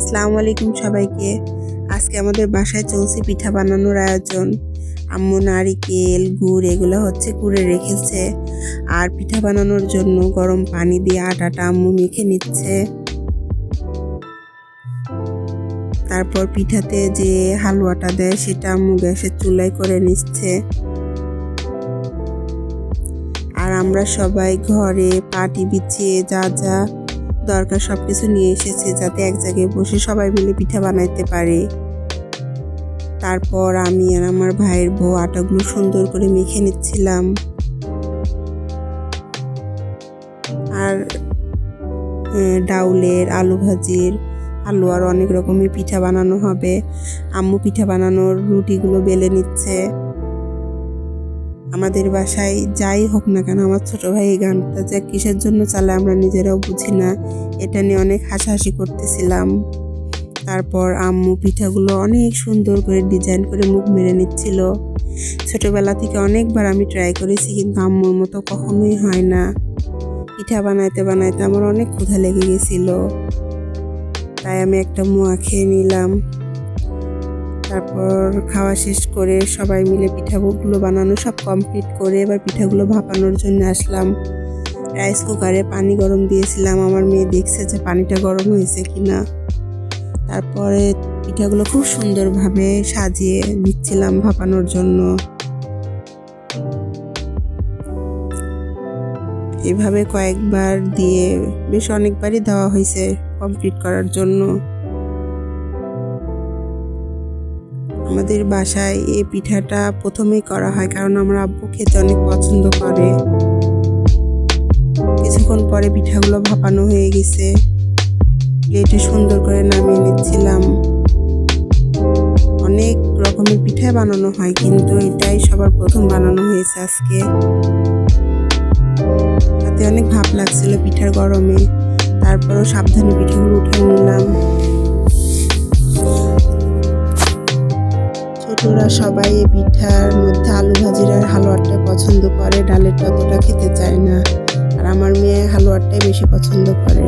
আসসালামু আলাইকুম সবাইকে। আজকে আমাদের বাসায় চলছে পিঠা বানানোর আয়োজন। আম্মু নারিকেল গুড় এগুলো কুড়ে রেখেছে, আর পিঠা বানানোর জন্য গরম পানি দিয়ে আটাটা আম্মু মেখে নিচ্ছে। তারপর পিঠাতে যে হালুয়াটা দেয় সেটা আম্মু গ্যাসের চুলায় করে নিচ্ছে। আর আমরা সবাই ঘরে পাটি বিছিয়ে যা যা দরকার সবকিছু নিয়ে এসেছি, যাতে এক জায়গায় বসে সবাই মিলে পিঠা বানাইতে পারি। তারপর আমি আর আমার ভাইয়ের বউ আটাগুলো সুন্দর করে মেখে নিচ্ছিলাম। আর ডাউলের, আলু ভাজির, হালুয়ার অনেক রকমের পিঠা বানানো হবে। আম্মু পিঠা বানানোর রুটিগুলো বেলে নিচ্ছে। আমাদের বাসায় যাই হোক না কেন, আমার ছোট ভাই এই গানটা যে কিসের জন্য চালায় আমরা নিজেরাও বুঝি না। এটা নিয়ে অনেক হাসাহাসি করতেছিলাম। তারপর আম্মু পিঠাগুলো অনেক সুন্দর করে ডিজাইন করে মুখ মেরে নিচ্ছিল। ছোটবেলা থেকে অনেকবার আমি ট্রাই করেছি, কিন্তু আম্মুর মতো কখনোই হয় না। পিঠা বানাইতে বানাইতে আমার অনেক ক্ষুধা লেগে গেছিল, তাই আমি একটা মুয়া খেয়ে নিলাম। তারপর খাওয়া শেষ করে সবাই মিলে পিঠাগুলো বানানো সব কমপ্লিট করে এবার পিঠাগুলো ভাপানোর জন্য আসলাম। রাইস কুকারে পানি গরম দিয়েছিলাম। আমার মেয়ে দেখছে যে পানিটা গরম হয়েছে কিনা। তারপরে পিঠাগুলো খুব সুন্দরভাবে সাজিয়ে দিচ্ছিলাম ভাপানোর জন্য। এভাবে কয়েকবার দিয়ে বেশ অনেকবারই দেওয়া হয়েছে কমপ্লিট করার জন্য। আমাদের বাসায় এই পিঠাটা প্রথমেই করা হয়, কারণ আমার আব্বু খেতে অনেক পছন্দ করে। কিছুক্ষণ পরে পিঠাগুলো ভাপানো হয়ে গেছে। প্লেটে সুন্দর করে নামিয়ে নিচ্ছিলাম। অনেক রকমের পিঠা বানানো হয়, কিন্তু এটাই সবার প্রথম বানানো হয়েছে আজকে। হাতে অনেক ভাপ লাগছিল পিঠার গরমে, তারপরও সাবধানে পিঠাগুলো উঠিয়ে নিলাম। ছোটরা সবাই এই পিঠার মধ্যে আলু ভাজির আর হালুয়াটা পছন্দ করে, ডালেরটা অতটা খেতে চায় না। আর আমার মেয়ে হালুয়াটাই বেশি পছন্দ করে।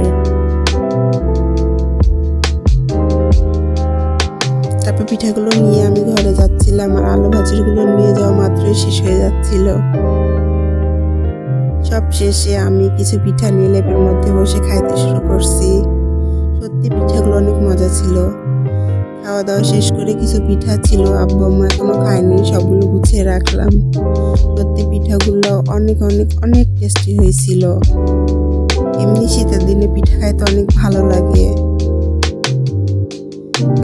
তারপর পিঠাগুলো নিয়ে আমি ঘরে যাচ্ছিলাম, আর আলু ভাজিগুলো নিয়ে যাওয়া মাত্রই শেষ হয়ে যাচ্ছিল। সব শেষে আমি কিছু পিঠা নিয়ে লেপের মধ্যে বসে খাইতে শুরু করছি। সত্যি পিঠাগুলো অনেক মজা ছিল। খাওয়া দাওয়া শেষ করে কিছু পিঠা ছিল, আব্বু আম্মু এখনো খায়নি, সবগুলো গুছিয়ে রাখলাম। সত্যি পিঠাগুলো অনেক অনেক অনেক টেস্টি হয়েছিল। এমনি শীতের দিনে পিঠা খাইতে অনেক ভালো লাগে।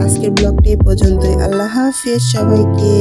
আজকের ব্লগটা এই পর্যন্তই। আল্লাহ হাফেজ সবাইকে।